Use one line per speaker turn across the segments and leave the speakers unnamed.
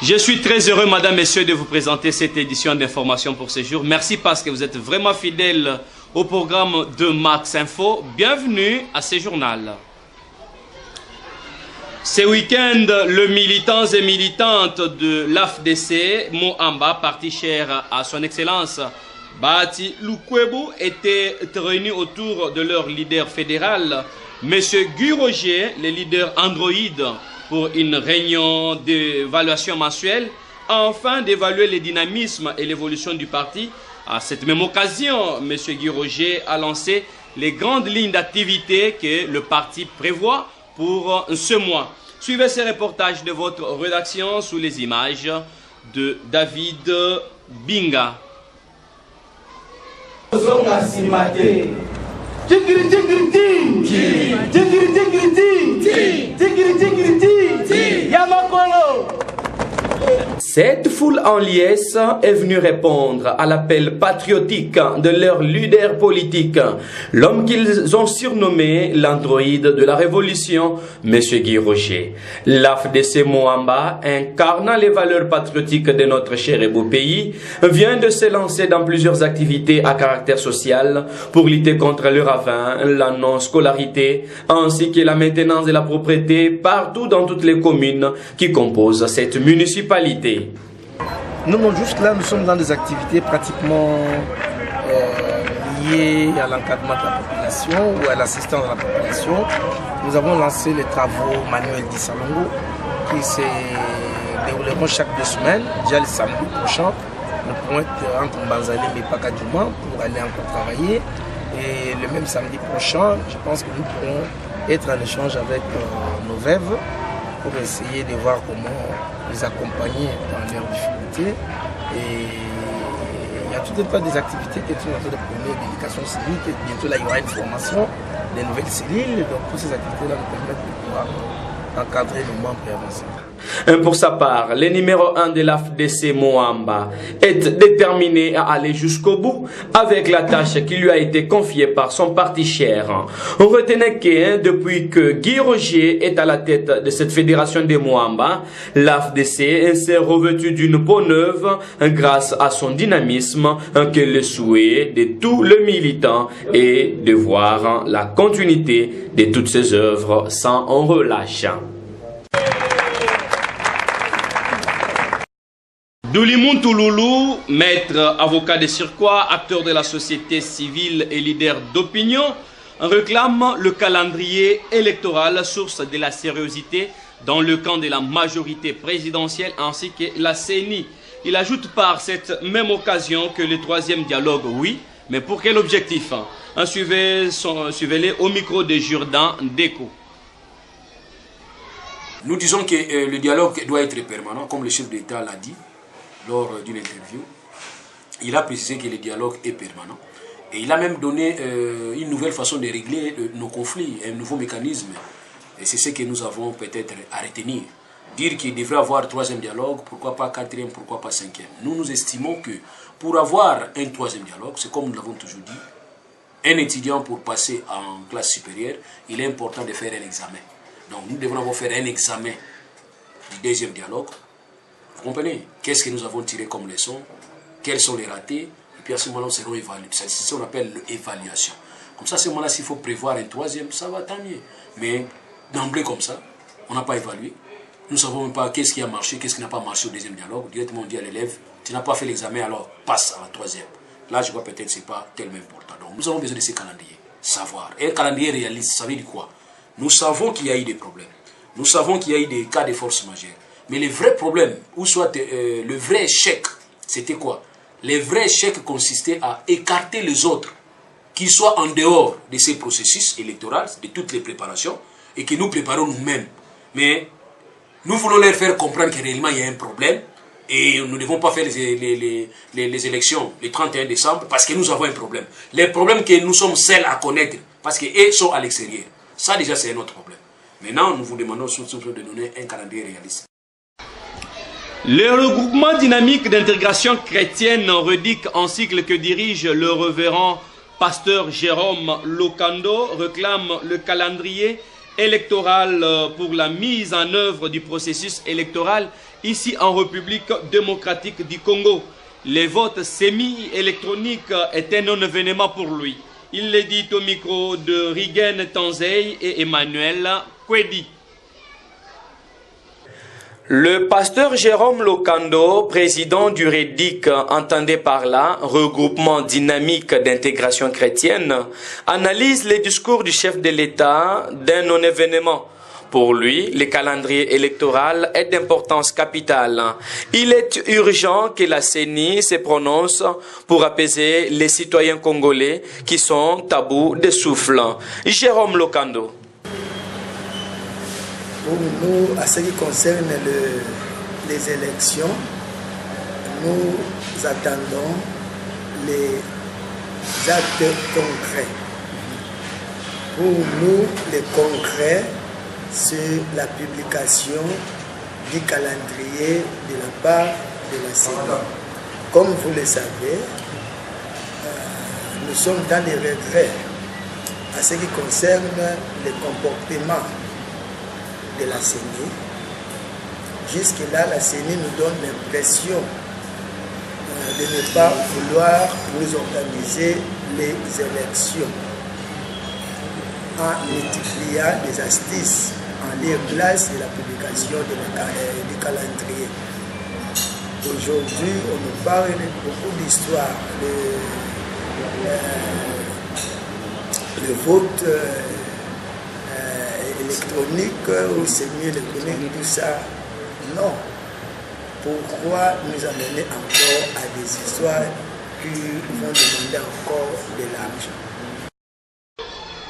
Je suis très heureux, mesdames, messieurs, de vous présenter cette édition d'information pour ce jour. Merci parce que vous êtes vraiment fidèles au programme de Max Info. Bienvenue à ce journal. Ce week-end, le militants et militantes de l'AFDC, Mohamba, parti cher à son excellence, Bahati Lukwebo, étaient réunis autour de leur leader fédéral, M. Guy Roger, le leader Android, pour une réunion d'évaluation mensuelle, afin d'évaluer le dynamisme et l'évolution du parti. À cette même occasion, M. Guy Roger a lancé les grandes lignes d'activité que le parti prévoit pour ce mois. Suivez ce reportage de votre rédaction sous les images de David Binga. Cette foule en liesse est venue répondre à l'appel patriotique de leur leader politique, l'homme qu'ils ont surnommé l'androïde de la révolution, M. Guy Roger. L'AFDC Mohamba, incarnant les valeurs patriotiques de notre cher et beau pays, vient de se lancer dans plusieurs activités à caractère social pour lutter contre le ravin, la non-scolarité, ainsi que la maintenance de la propriété partout dans toutes les communes qui composent cette municipalité.
Non, juste là, nous sommes dans des activités pratiquement liées à l'encadrement de la population ou à l'assistance de la population. Nous avons lancé les travaux manuels d'Issalongo qui se dérouleront chaque 2 semaines. Déjà le samedi prochain, nous pourrons être entre Mbanzali et Pakadjouma pour aller encore travailler. Et le même samedi prochain, je pense que nous pourrons être en échange avec nos veuves pour essayer de voir comment les accompagner dans leurs difficultés. Et il y a tout un tas des activités qui sont en train de prôner l'éducation civique. Et bientôt, là, il y aura une formation des nouvelles cellules. Donc, toutes ces activités-là nous permettent de pouvoir encadrer nos membres et avancer.
Pour sa part, le numéro 1 de l'AFDC Mohamba est déterminé à aller jusqu'au bout avec la tâche qui lui a été confiée par son parti cher. Retenez que depuis que Guy Roger est à la tête de cette fédération de Mohamba, l'AFDC s'est revêtue d'une peau neuve grâce à son dynamisme que le souhait de tous les militants est de voir la continuité de toutes ses œuvres sans relâche. Doulimou Touloulou, maître, avocat de surcroît, acteur de la société civile et leader d'opinion, réclame le calendrier électoral, source de la sérieuxité dans le camp de la majorité présidentielle ainsi que la CENI. Il ajoute par cette même occasion que le 3e dialogue, oui, mais pour quel objectif? Suivez-les au micro de Jourdain Deco.
Nous disons que le dialogue doit être permanent, comme le chef d'État l'a dit lors d'une interview. Il a précisé que le dialogue est permanent. Et il a même donné une nouvelle façon de régler nos conflits, un nouveau mécanisme. Et c'est ce que nous avons peut-être à retenir. Dire qu'il devrait avoir 3e dialogue, pourquoi pas 4e, pourquoi pas 5e. Nous estimons que pour avoir un 3e dialogue, c'est comme nous l'avons toujours dit, un étudiant pour passer en classe supérieure, il est important de faire un examen. Donc nous devons avoir fait un examen du 2e dialogue. Vous comprenez? Qu'est-ce que nous avons tiré comme leçon? Quels sont les ratés? Et puis à ce moment-là, nous serons évalués. C'est ce qu'on appelle l'évaluation. Comme ça, à ce moment-là, s'il faut prévoir un 3e, ça va tant mieux. Mais d'emblée comme ça, on n'a pas évalué. Nous ne savons même pas qu'est-ce qui a marché, qu'est-ce qui n'a pas marché au 2e dialogue. Directement, on dit à l'élève, tu n'as pas fait l'examen, alors passe à la 3e. Là, je vois peut-être que ce n'est pas tellement important. Donc, nous avons besoin de ces calendriers. Savoir. Et un calendrier réaliste, ça veut dire quoi? Nous savons qu'il y a eu des problèmes. Nous savons qu'il y a eu des cas de force majeure. Mais le vrai problème, ou soit le vrai échec, c'était quoi? Le vrai échec consistait à écarter les autres qui soient en dehors de ces processus électoraux, de toutes les préparations, et que nous préparons nous-mêmes. Mais nous voulons leur faire comprendre que réellement il y a un problème, et nous ne devons pas faire les élections le 31 décembre parce que nous avons un problème. Les problèmes que nous sommes seuls à connaître, parce qu'ils sont à l'extérieur. Ça déjà c'est un autre problème. Maintenant, nous vous demandons surtout de donner un calendrier réaliste.
Le regroupement dynamique d'intégration chrétienne REDIC ainsi que que dirige le révérend pasteur Jérôme Locando réclame le calendrier électoral pour la mise en œuvre du processus électoral ici en République démocratique du Congo. Les votes semi-électroniques étaient un non-événement pour lui. Il le dit au micro de Rigen Tanzei et Emmanuel Kwedi. Le pasteur Jérôme Lokando, président du REDIC, entendait par là regroupement dynamique d'intégration chrétienne, analyse les discours du chef de l'État d'un non-événement. Pour lui, le calendrier électoral est d'importance capitale. Il est urgent que la CENI se prononce pour apaiser les citoyens congolais qui sont à bout de souffle. Jérôme Lokando.
Pour nous, à ce qui concerne les élections, nous attendons les actes concrets. Pour nous, les concrets, c'est la publication du calendrier de la part de la CENI. Comme vous le savez, nous sommes dans les regrets à ce qui concerne le comportement de la CENI. Jusque-là, la CENI nous donne l'impression de ne pas vouloir nous organiser les élections en multipliant des astuces en lieu place de la publication du calendrier. Aujourd'hui, on nous parle de beaucoup d'histoires. Le vote électronique ou semi-électronique, tout ça, non. Pourquoi nous amener encore à des histoires qui vont demander encore de l'argent?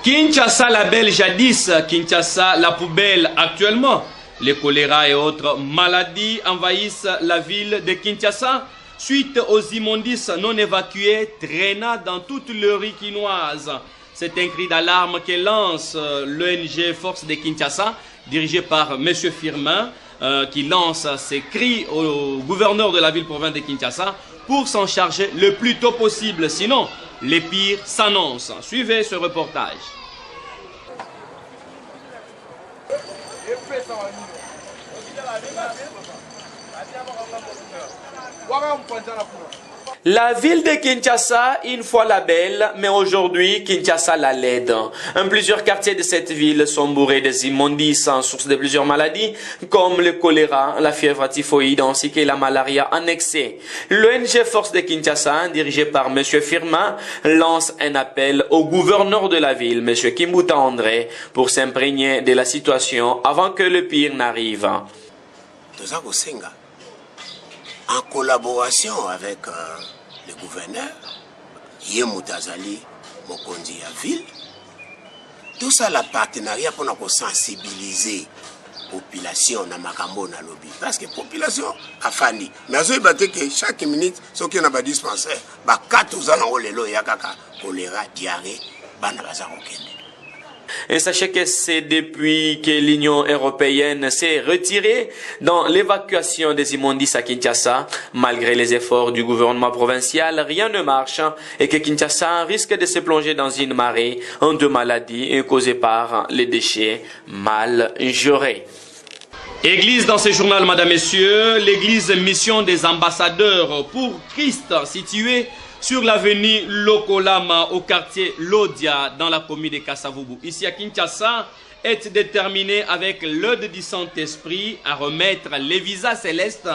Kinshasa la belle jadis, Kinshasa la poubelle actuellement. Le choléra et autres maladies envahissent la ville de Kinshasa suite aux immondices non évacués traînant dans toute le riz quinoise. C'est un cri d'alarme que lance l'ONG Force de Kinshasa, dirigé par M. Firmin, qui lance ses cris au gouverneur de la ville-province de Kinshasa pour s'en charger le plus tôt possible. Sinon, les pires s'annoncent. Suivez ce reportage. La ville de Kinshasa, une fois la belle, mais aujourd'hui Kinshasa la laide. Plusieurs quartiers de cette ville sont bourrés des immondices en source de plusieurs maladies, comme le choléra, la fièvre typhoïde ainsi que la malaria en excès. L'ONG Force de Kinshasa, dirigée par M. Firmin, lance un appel au gouverneur de la ville, M. Kimbuta André, pour s'imprégner de la situation avant que le pire n'arrive.
En collaboration avec le gouverneur, Yemutazali, Mokondi à ville, tout ça, la partenariat pour nous sensibiliser la population dans Makambo na lobby. Parce que la population a fini. Mais que chaque minute, ce qui est un dispensaire, 4 ans, il y a choléra, diarrhée,
Et sachez que c'est depuis que l'Union européenne s'est retirée dans l'évacuation des immondices à Kinshasa, malgré les efforts du gouvernement provincial, rien ne marche et que Kinshasa risque de se plonger dans une marée de maladies causées par les déchets mal gérés. Église dans ce journal, madame, messieurs, l'église Mission des ambassadeurs pour Christ, située sur l'avenue Lokolama au quartier Lodia dans la commune de Kasavubu. Ici à Kinshasa, est déterminé avec l'aide du Saint-Esprit à remettre les visas célestes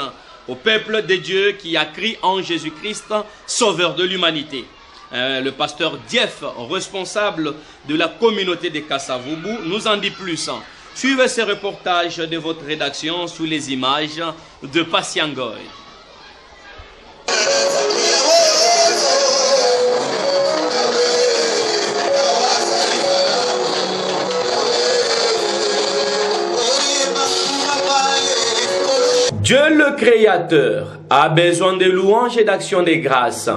au peuple de Dieu qui a cru en Jésus-Christ, sauveur de l'humanité. Le pasteur Dief, responsable de la communauté de Kasavubu, nous en dit plus. Suivez ce reportage de votre rédaction sous les images de Patiangoy. Dieu le Créateur a besoin de louanges et d'actions de grâce.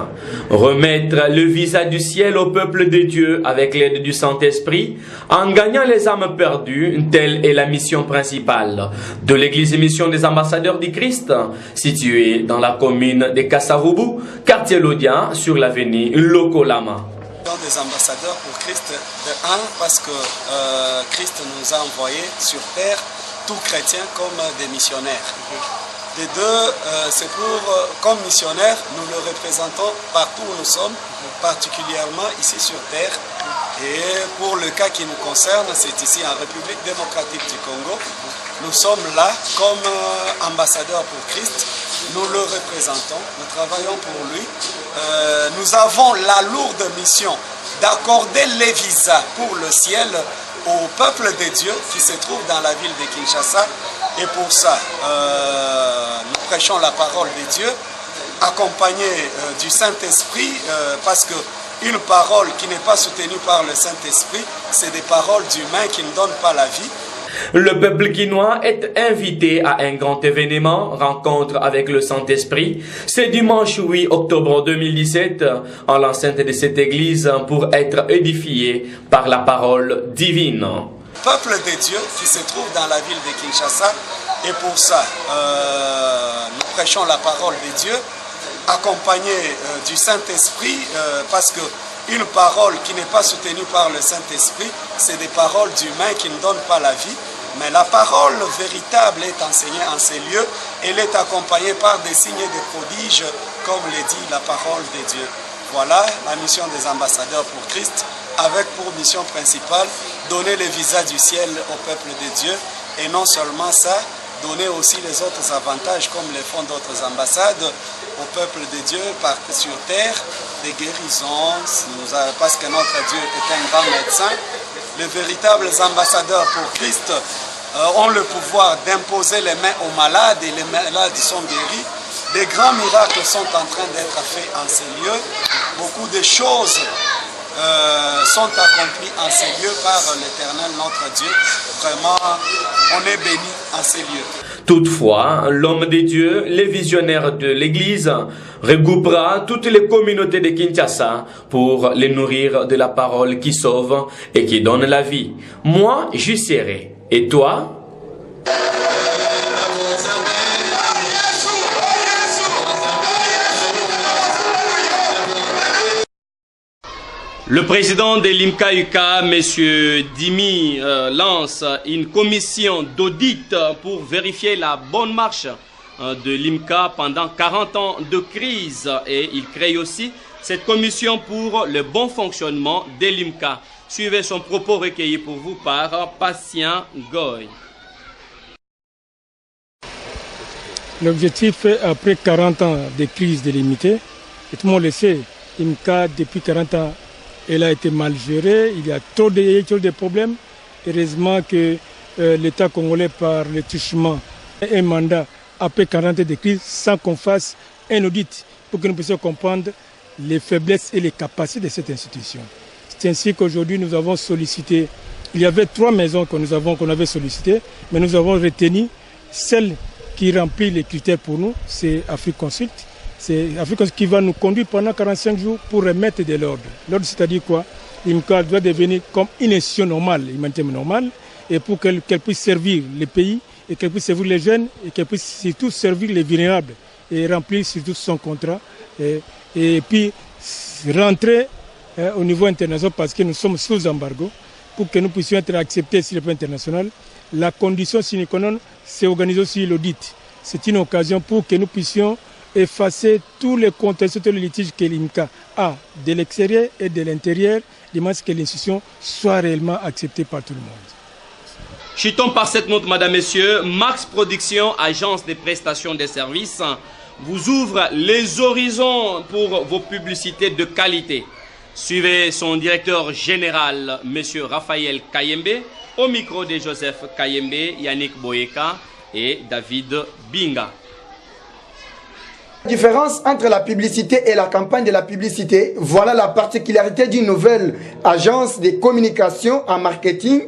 Remettre le visa du ciel au peuple de Dieu avec l'aide du Saint-Esprit, en gagnant les âmes perdues, telle est la mission principale de l'église Mission des ambassadeurs du Christ, située dans la commune de Kasavubu, quartier Lodia, sur l'avenue Lokolama.
Des ambassadeurs pour Christ, de un, parce que Christ nous a envoyés sur terre, tout chrétiens comme des missionnaires. des deux, c'est comme missionnaires, nous le représentons partout où nous sommes, particulièrement ici sur Terre. Et pour le cas qui nous concerne, c'est ici en République démocratique du Congo. Nous sommes là comme ambassadeurs pour Christ. Nous le représentons, nous travaillons pour lui. Nous avons la lourde mission d'accorder les visas pour le ciel au peuple de Dieu qui se trouve dans la ville de Kinshasa. Et pour ça, nous prêchons la parole de Dieu, accompagnés du Saint-Esprit, parce qu'une parole qui n'est pas soutenue par le Saint-Esprit, c'est des paroles d'humains qui ne donnent pas la vie.
Le peuple guinois est invité à un grand événement, rencontre avec le Saint-Esprit. C'est dimanche 8 octobre 2017, en l'enceinte de cette église, pour être édifié par la parole divine.
Peuple de Dieu qui se trouve dans la ville de Kinshasa, et pour ça, nous prêchons la parole de Dieu, accompagnés du Saint-Esprit, parce que une parole qui n'est pas soutenue par le Saint-Esprit, c'est des paroles d'humains qui ne donnent pas la vie. Mais la parole véritable est enseignée en ces lieux. Elle est accompagnée par des signes et des prodiges, comme le dit la parole de Dieu. Voilà la mission des ambassadeurs pour Christ, avec pour mission principale, donner les visas du ciel au peuple de Dieu. Et non seulement ça, donner aussi les autres avantages, comme les font d'autres ambassades, au peuple de Dieu sur terre, des guérisons, parce que notre Dieu est un grand médecin. Les véritables ambassadeurs pour Christ ont le pouvoir d'imposer les mains aux malades et les malades sont guéris. Des grands miracles sont en train d'être faits en ces lieux. Beaucoup de choses sont accomplies en ces lieux par l'Éternel notre Dieu. Vraiment, on est béni en ces lieux.
Toutefois, l'homme de Dieu, les visionnaires de l'Église, regroupera toutes les communautés de Kinshasa pour les nourrir de la parole qui sauve et qui donne la vie. Moi, j'y serai. Et toi? Le président de l'IMCA-UCA, M. Dimi, lance une commission d'audit pour vérifier la bonne marche de l'IMCA pendant 40 ans de crise. Et il crée aussi cette commission pour le bon fonctionnement de l'IMCA. Suivez son propos recueilli pour vous par Patient Goy.
L'objectif, après 40 ans de crise délimitée, et tout le monde le sait, l'IMCA, depuis 40 ans, elle a été mal gérée, il y a trop de problèmes. Heureusement que l'État congolais, par le truchement, un mandat après 40 ans de crise, sans qu'on fasse un audit pour que nous puissions comprendre les faiblesses et les capacités de cette institution. C'est ainsi qu'aujourd'hui nous avons sollicité, il y avait 3 maisons qu'on avait sollicitées, mais nous avons retenu celle qui remplit les critères pour nous, c'est Afrique Consult. C'est Afrique qui va nous conduire pendant 45 jours pour remettre de l'ordre. L'ordre, c'est-à-dire quoi? L'IMCA doit devenir comme une institution normale, humanitaire normale, et pour qu'elle puisse servir les pays, et qu'elle puisse servir les jeunes, et qu'elle puisse surtout servir les vulnérables, et remplir surtout son contrat, et puis rentrer au niveau international, parce que nous sommes sous embargo, pour que nous puissions être acceptés sur le plan international. La condition sine qua non, c'est organiser aussi l'audit. C'est une occasion pour que nous puissions effacer tous les contentieux, tous les litiges que l'IMCA a de l'extérieur et de l'intérieur, de manière que l'institution soit réellement acceptée par tout le monde.
Chutons par cette note, madame, messieurs. Max Production, agence de prestations de services, vous ouvre les horizons pour vos publicités de qualité. Suivez son directeur général, monsieur Raphaël Kayembe, au micro de Joseph Kayembe, Yannick Boyeka et David Binga.
La différence entre la publicité et la campagne de la publicité, voilà la particularité d'une nouvelle agence de communication en marketing,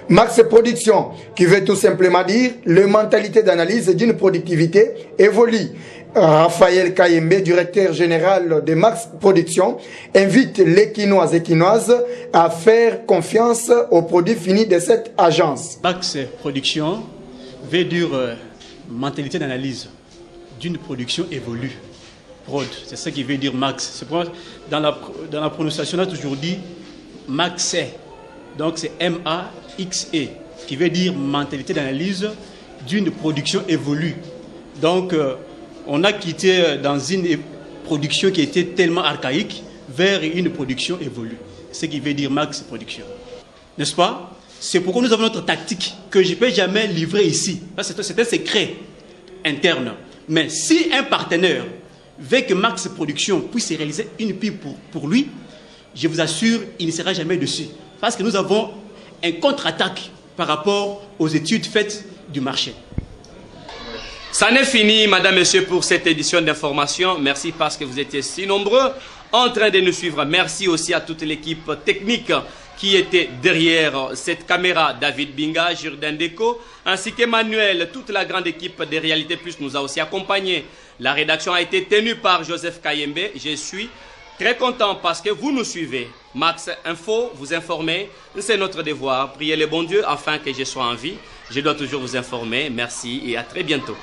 Max Production, qui veut tout simplement dire la mentalité d'analyse d'une productivité évolue. Raphaël Kayembe, directeur général de Max Production, invite les Quinoises et Quinoises à faire confiance aux produits finis de cette agence.
Max Production veut dire mentalité d'analyse d'une production évolue. Prod, c'est ça qui veut dire Max. C'est pourquoi dans la prononciation, on a toujours dit Max. Donc c'est M-A-X-E, qui veut dire mentalité d'analyse d'une production évolue. Donc, on a quitté dans une production qui était tellement archaïque vers une production évolue. Ce qui veut dire Max Production. N'est-ce pas? C'est pourquoi nous avons notre tactique que je ne peux jamais livrer ici. C'est un secret interne. Mais si un partenaire veut que Max Production puisse réaliser une pub pour lui, je vous assure, il ne sera jamais dessus. Parce que nous avons un contre-attaque par rapport aux études faites du marché.
Ça n'est fini, madame, monsieur, pour cette édition d'information. Merci parce que vous étiez si nombreux en train de nous suivre. Merci aussi à toute l'équipe technique qui était derrière cette caméra. David Binga, Jourdain Deco, ainsi qu'Emmanuel. Toute la grande équipe de Réalité Plus nous a aussi accompagnés. La rédaction a été tenue par Joseph Kayembe. Je suis très content parce que vous nous suivez. Max Info, vous informer, c'est notre devoir. Priez le bon Dieu afin que je sois en vie. Je dois toujours vous informer. Merci et à très bientôt.